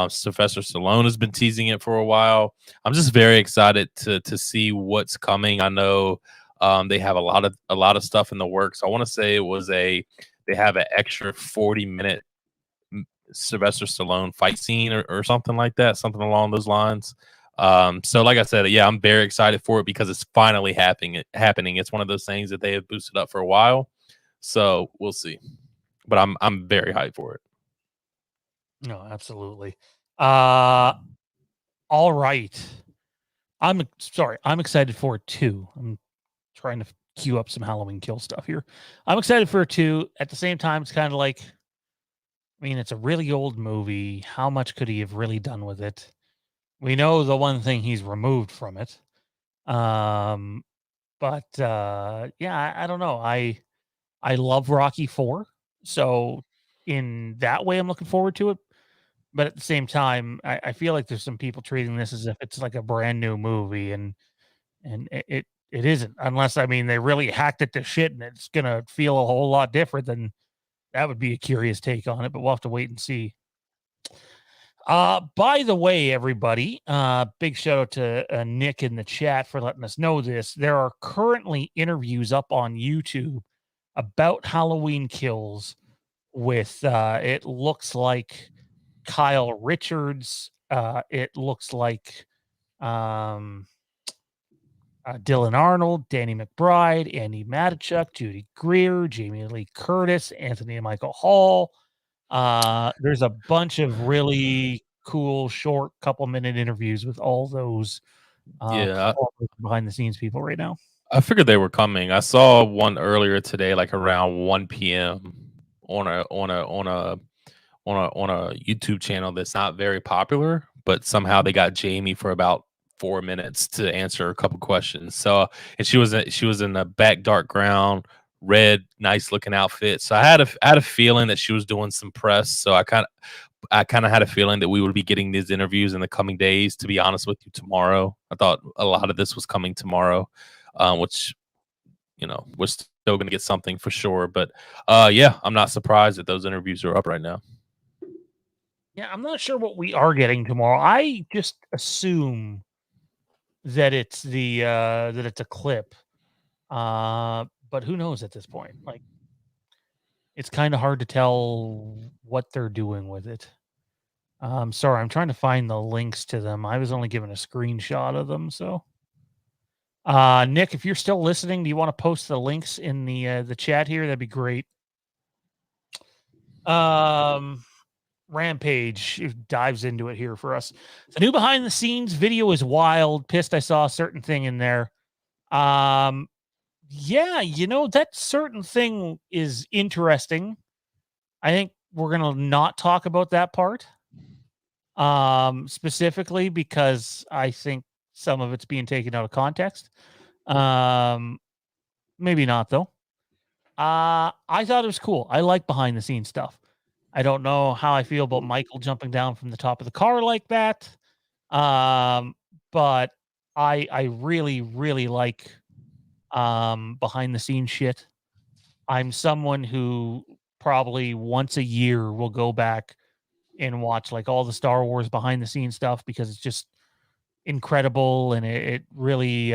Sylvester Stallone has been teasing it for a while. I'm just very excited to see what's coming. I know they have a lot of stuff in the works. I want to say they have an extra 40-minute Sylvester Stallone fight scene or something like that, something along those lines. So like I said, yeah, I'm very excited for it because it's finally happening. It's one of those things that they have boosted up for a while. So we'll see. But I'm very hyped for it. No, absolutely. All right. I'm sorry. I'm excited for it too. I'm trying to queue up some Halloween Kill stuff here. I'm excited for it too. At the same time, it's kind of like, I mean, it's a really old movie. How much could he have really done with it? We know the one thing he's removed from it. Um, but yeah, I don't know. I love Rocky 4. So in that way, I'm looking forward to it. But at the same time, I feel like there's some people treating this as if it's like a brand new movie, and it isn't. Unless, I mean, they really hacked it to shit, and it's gonna feel a whole lot different. Then that would be a curious take on it. But we'll have to wait and see. By the way, everybody, big shout out to Nick in the chat for letting us know this. There are currently interviews up on YouTube about Halloween Kills with it looks like Kyle Richards. It looks like Dylan Arnold, Danny McBride, Andy Matichuk, Judy Greer, Jamie Lee Curtis, Anthony Michael Hall. There's a bunch of really cool, short, couple-minute interviews with all those Yeah, behind the scenes people right now. I figured they were coming. I saw one earlier today, like around 1 p.m. on a YouTube channel that's not very popular, but somehow they got Jamie for about 4 minutes to answer a couple questions. So, and she was in a back dark ground, red, nice looking outfit. So I had a feeling that she was doing some press. So I kind of had a feeling that we would be getting these interviews in the coming days. To be honest with you, tomorrow, I thought a lot of this was coming tomorrow, which we're still going to get something for sure. But yeah, I'm not surprised that those interviews are up right now. Yeah, I'm not sure what we are getting tomorrow. I just assume that it's a clip. But who knows at this point? Like, it's kind of hard to tell what they're doing with it. Sorry, I'm trying to find the links to them. I was only given a screenshot of them, so. Nick, if you're still listening, do you want to post the links in the chat here? That'd be great. Rampage dives into it here for us. The new behind the scenes video is wild. Pissed I saw a certain thing in there. Yeah, that certain thing is interesting. I think we're gonna not talk about that part. Specifically because I think some of it's being taken out of context. Maybe not though. I thought it was cool. I like behind the scenes stuff. I don't know how I feel about Michael jumping down from the top of the car like that. But I really, really like behind the scenes shit. I'm someone who probably once a year will go back and watch like all the Star Wars behind the scenes stuff because it's just incredible and it really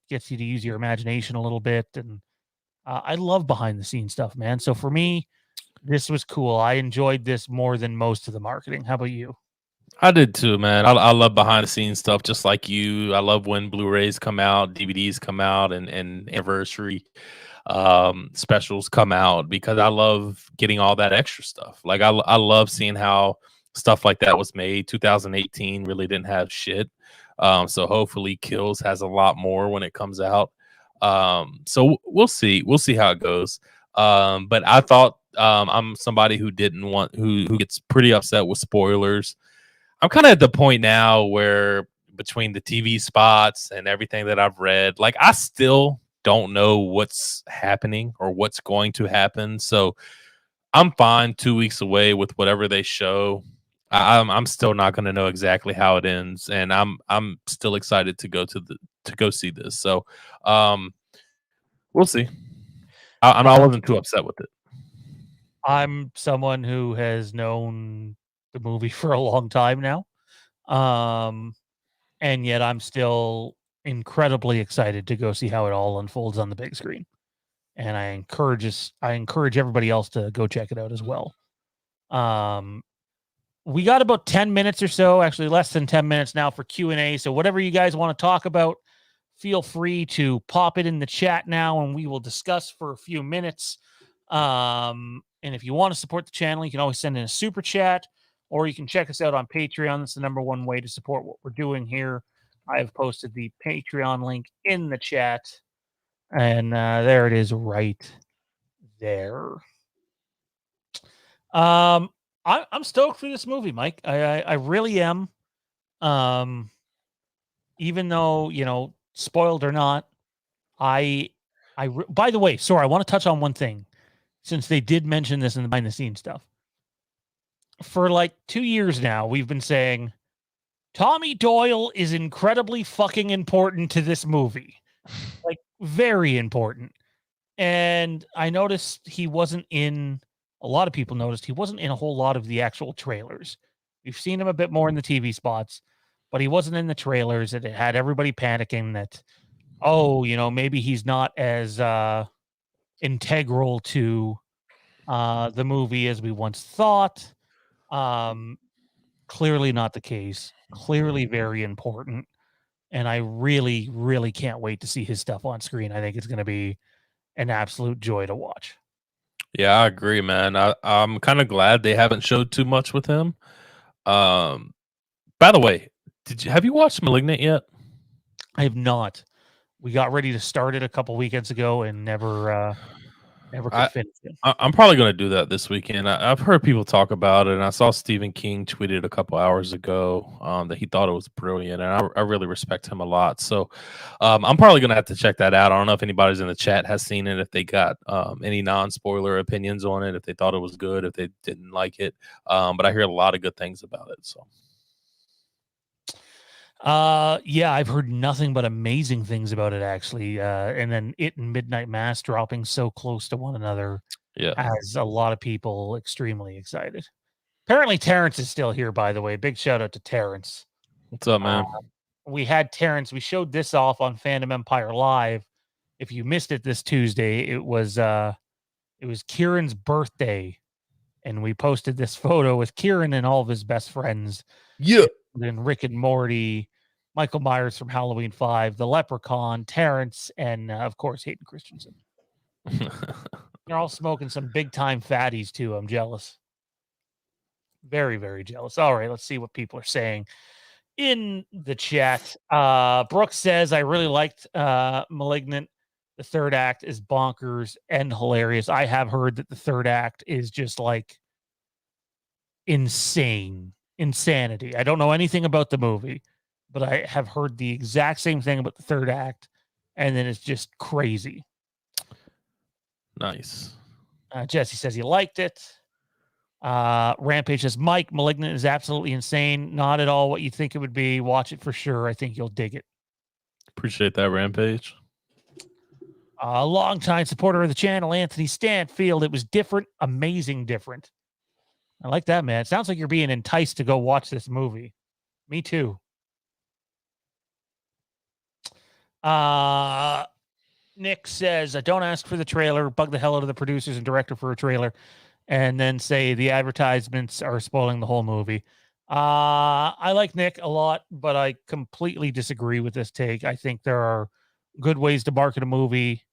gets you to use your imagination a little bit. And I love behind the scenes stuff, man. So for me, this was cool. I enjoyed this more than most of the marketing. How about you? I did too, man. I love behind the scenes stuff just like you. I love when Blu-rays come out, DVDs come out, and anniversary specials come out because I love getting all that extra stuff. Like I love seeing how stuff like that was made. 2018 really didn't have shit. So hopefully Kills has a lot more when it comes out. So we'll see. We'll see how it goes. But I thought I'm somebody who didn't want who gets pretty upset with spoilers. I'm kind of at the point now where between the TV spots and everything that I've read, like I still don't know what's happening or what's going to happen. So I'm fine 2 weeks away with whatever they show. I'm still not going to know exactly how it ends, and I'm still excited to go see this. So we'll see. I wasn't too upset with it. I'm someone who has known the movie for a long time now. And yet I'm still incredibly excited to go see how it all unfolds on the big screen. And I encourage everybody else to go check it out as well. We got about 10 minutes or so, actually less than 10 minutes now for Q&A. So whatever you guys want to talk about, feel free to pop it in the chat now and we will discuss for a few minutes. And if you want to support the channel, you can always send in a super chat or you can check us out on Patreon. That's the number one way to support what we're doing here. I have posted the Patreon link in the chat and there it is right there. I'm stoked for this movie, Mike. I really am. Even though, spoiled or not, by the way, sorry, I want to touch on one thing since they did mention this in the behind the scenes stuff. For like 2 years now, we've been saying Tommy Doyle is incredibly fucking important to this movie. Like very important. And I noticed a lot of people noticed he wasn't in a whole lot of the actual trailers. We've seen him a bit more in the TV spots, but he wasn't in the trailers. And it had everybody panicking that, maybe he's not as integral to the movie as we once thought. Clearly not the case. Clearly very important. And I really, really can't wait to see his stuff on screen. I think it's going to be an absolute joy to watch. Yeah, I agree, man. I'm kind of glad they haven't showed too much with him. Um, by the way, have you watched *Malignant* yet? I have not. We got ready to start it a couple weekends ago and never could I finish it. I'm probably gonna do that this weekend. I've heard people talk about it, and I saw Stephen King tweeted a couple hours ago that he thought it was brilliant, and I really respect him a lot. So I'm probably gonna have to check that out. I don't know if anybody's in the chat has seen it, if they got any non-spoiler opinions on it, if they thought it was good, if they didn't like it. But I hear a lot of good things about it. So Yeah, I've heard nothing but amazing things about it actually. And then it and Midnight Mass dropping so close to one another yeah, has a lot of people extremely excited. Apparently Terrence is still here, by the way. Big shout out to Terrence. what's up, man? We had Terrence. We showed this off on Fandom Empire Live. If you missed it this Tuesday, it was Kieran's birthday, and we posted this photo with Kieran and all of his best friends. Yeah. Then Rick and Morty, Michael Myers from Halloween 5, the Leprechaun, Terrence, and of course Hayden Christensen. They're all smoking some big time fatties too. I'm jealous. Very, very jealous. All right, let's see what people are saying in the chat. Brooks says, I really liked *Malignant*. The third act is bonkers and hilarious. I have heard that the third act is just like insanity. I don't know anything about the movie, but I have heard the exact same thing about the third act, and then it's just crazy. Nice. Jesse says he liked it. Rampage says, Mike, *Malignant* is absolutely insane. Not at all what you think it would be. Watch it for sure. I think you'll dig it. Appreciate that, Rampage. A longtime supporter of the channel, Anthony Stanfield. It was different, amazing different. I like that, man. It sounds like you're being enticed to go watch this movie. Me too. Nick says, don't ask for the trailer. Bug the hell out of the producers and director for a trailer, and then say the advertisements are spoiling the whole movie. I like Nick a lot, but I completely disagree with this take. I think there are good ways to market a movie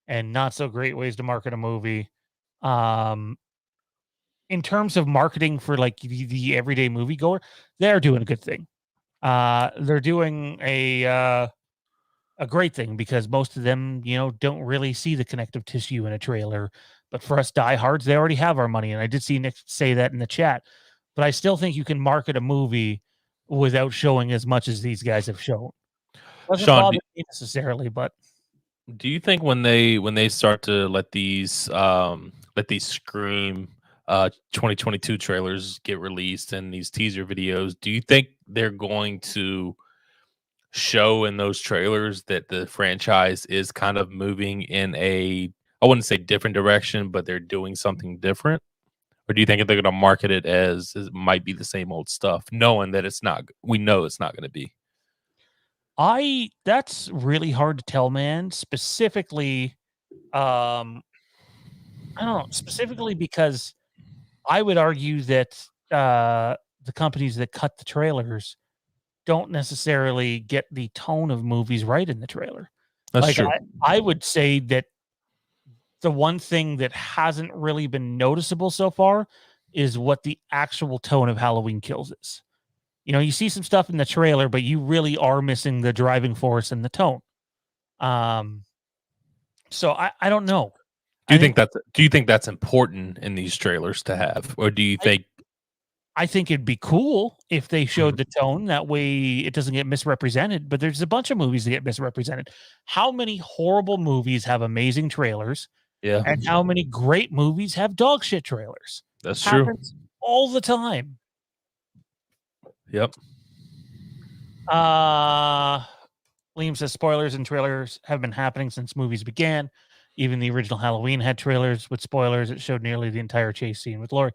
and not so great ways to market a movie. In terms of marketing for like the everyday moviegoer, they're doing a good thing. They're doing a great thing because most of them, don't really see the connective tissue in a trailer. But for us diehards, they already have our money. And I did see Nick say that in the chat. But I still think you can market a movie without showing as much as these guys have shown. Doesn't Sean, bother me necessarily, but do you think when they start to let these Scream 2022 trailers get released and these teaser videos, do you think they're going to show in those trailers that the franchise is kind of moving in a, I wouldn't say different direction, but they're doing something different? Or do you think they're going to market it as it might be the same old stuff, knowing that we know it's not going to be? That's really hard to tell, man. Specifically, I don't know, specifically because I would argue that the companies that cut the trailers don't necessarily get the tone of movies right in the trailer. That's Like true. I would say that the one thing that hasn't really been noticeable so far is what the actual tone of Halloween Kills is. You see some stuff in the trailer, but you really are missing the driving force and the tone. So I don't know. Do you think that's important in these trailers to have, or do you think? I think it'd be cool if they showed the tone. That way it doesn't get misrepresented. But there's a bunch of movies that get misrepresented. How many horrible movies have amazing trailers? Yeah, and how many great movies have dog shit trailers? That's true. Happens all the time. Yep. Liam says spoilers and trailers have been happening since movies began. Even the original Halloween had trailers with spoilers. It showed nearly the entire chase scene with Laurie.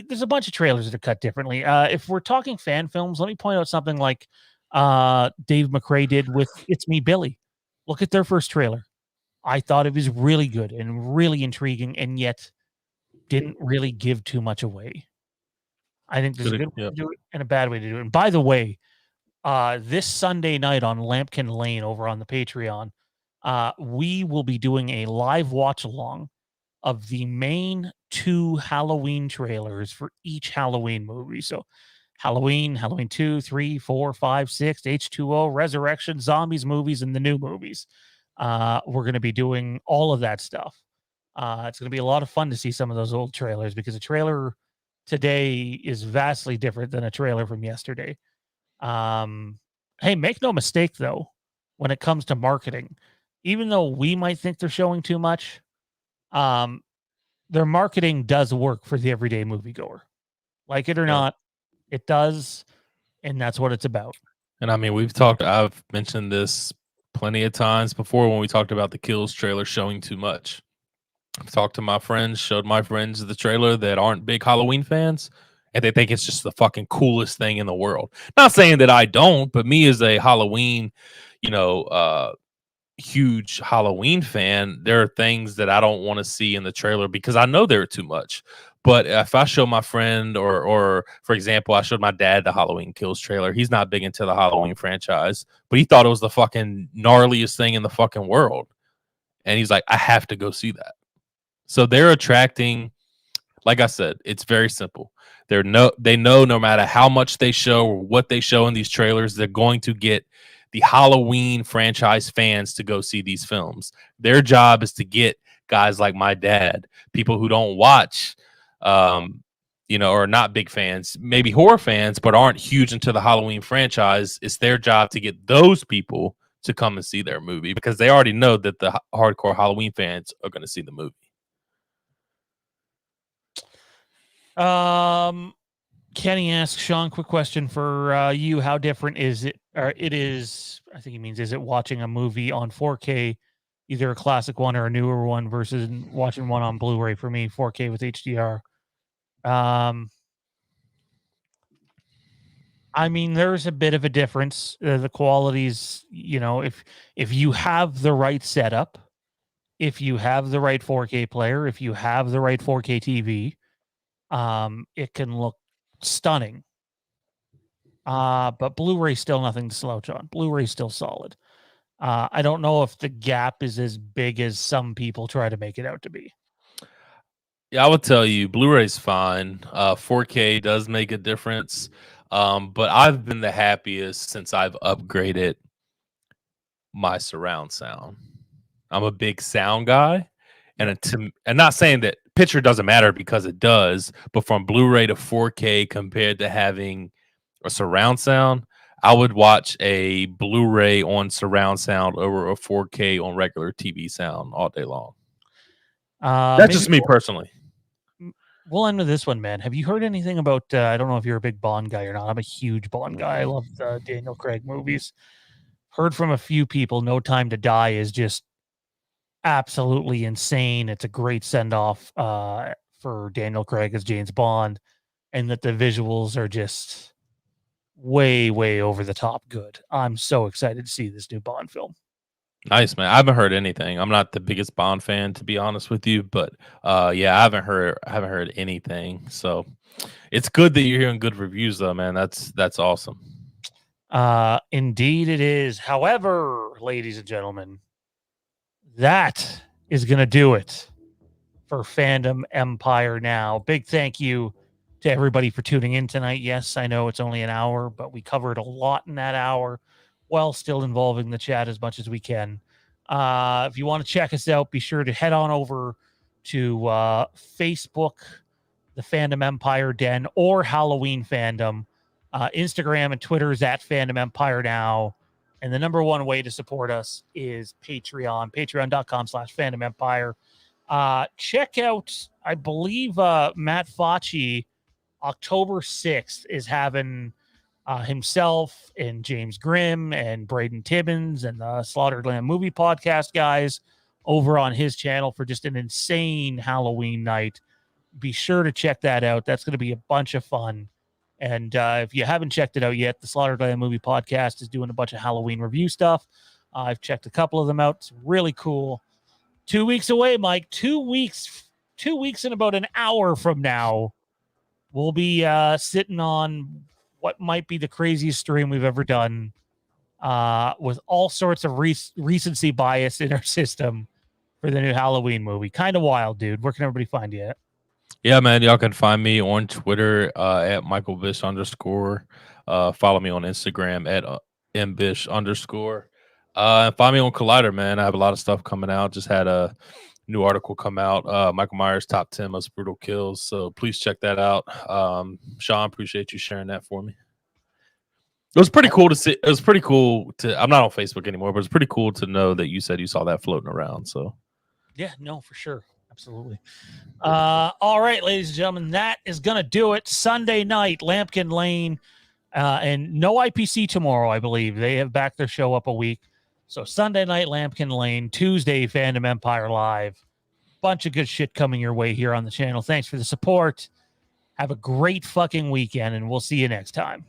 There's a bunch of trailers that are cut differently. If we're talking fan films, let me point out something like Dave McRae did with It's Me, Billy. Look at their first trailer. I thought it was really good and really intriguing, and yet didn't really give too much away. I think there's a good way Yep. to do it and a bad way to do it. And by the way, this Sunday night on Lampkin Lane over on the Patreon, we will be doing a live watch along of the main 2 Halloween trailers for each Halloween movie. So Halloween, Halloween 2, 3, 4, 5, 6, H2O, Resurrection, Zombies movies, and the new movies. We're going to be doing all of that stuff. It's going to be a lot of fun to see some of those old trailers because a trailer today is vastly different than a trailer from yesterday. Hey, make no mistake though, when it comes to marketing, even though we might think they're showing too much, their marketing does work for the everyday moviegoer. Like it or not, it does, and that's what it's about. And I mean, I've mentioned this plenty of times before when we talked about the Kills trailer showing too much. I've talked to my friends, showed my friends the trailer that aren't big Halloween fans, and they think it's just the fucking coolest thing in the world. Not saying that I don't, but me as a Halloween, huge Halloween fan, there are things that I don't want to see in the trailer because I know they're too much. But if I show my friend or for example, I showed my dad the Halloween Kills trailer. He's not big into the Halloween franchise, but he thought it was the fucking gnarliest thing in the fucking world. And he's like, I have to go see that. So they're attracting, like I said, it's very simple. They know no matter how much they show or what they show in these trailers, they're going to get the Halloween franchise fans to go see these films. Their job is to get guys like my dad, people who don't watch, or not big fans, maybe horror fans, but aren't huge into the Halloween franchise. It's their job to get those people to come and see their movie because they already know that the hardcore Halloween fans are going to see the movie. Kenny asks Sean, quick question for you. How different is it? Or it is, I think he means, is it watching a movie on 4K, either a classic one or a newer one versus watching one on Blu-ray? For me, 4K with HDR. I mean, there's a bit of a difference. The qualities, if you have the right setup, if you have the right 4K player, if you have the right 4K TV, it can look stunning. But Blu-ray still nothing to slouch on. Blu-ray still solid. I don't know if the gap is as big as some people try to make it out to be. Yeah, I would tell you Blu-ray's fine. 4K does make a difference. But I've been the happiest since I've upgraded my surround sound. I'm a big sound guy. And not saying that picture doesn't matter because it does, but from Blu-ray to 4K compared to having a surround sound, I would watch a Blu-ray on surround sound over a 4K on regular TV sound all day long. That's just me personally. We'll end with this one, man. Have you heard anything about, I don't know if you're a big Bond guy or not. I'm a huge Bond guy. I love the Daniel Craig movies. Heard from a few people, No Time to Die is just absolutely insane. It's a great send-off for Daniel Craig as James Bond, and that the visuals are just way, way over the top good. I'm so excited to see this new Bond film. Nice, man. I haven't heard anything. I'm not the biggest Bond fan, to be honest with you, but yeah, I haven't heard anything. So it's good that you're hearing good reviews, though, man. That's awesome. Indeed, it is. However, ladies and gentlemen, that is going to do it for Fandom Empire Now. Big thank you to everybody for tuning in tonight. Yes, I know it's only an hour, but we covered a lot in that hour while still involving the chat as much as we can. If you want to check us out, be sure to head on over to Facebook, the Fandom Empire Den, or Halloween Fandom. Instagram and Twitter is at Fandom Empire Now. And the number one way to support us is Patreon, patreon.com/Fandom Empire. Check out, I believe Matt Facci, October 6th, is having himself and James Grimm and Braden Tibbins and the Slaughtered Lamb Movie Podcast guys over on his channel for just an insane Halloween night. Be sure to check that out. That's going to be a bunch of fun. And if you haven't checked it out yet, the Slaughtered Lamb Movie Podcast is doing a bunch of Halloween review stuff. I've checked a couple of them out. It's really cool. 2 weeks away, Mike. 2 weeks. 2 weeks and about an hour from now, we'll be sitting on what might be the craziest stream we've ever done, with all sorts of recency bias in our system for the new Halloween movie. Kind of wild, dude. Where can everybody find you at? Yeah, man, y'all can find me on Twitter at @MichaelBish_. Follow me on Instagram at @mbish_. And find me on Collider, man. I have a lot of stuff coming out. Just had a new article come out. Michael Myers top 10 most brutal kills. So please check that out. Sean, appreciate you sharing that for me. It was pretty cool to see. It was pretty cool to. I'm not on Facebook anymore, but it's pretty cool to know that you said you saw that floating around. So yeah, no, for sure. Absolutely. All right, ladies and gentlemen, that is going to do it. Sunday night, Lampkin Lane, and no IPC tomorrow, I believe. They have backed their show up a week. So Sunday night, Lampkin Lane, Tuesday, Fandom Empire Live. Bunch of good shit coming your way here on the channel. Thanks for the support. Have a great fucking weekend, and we'll see you next time.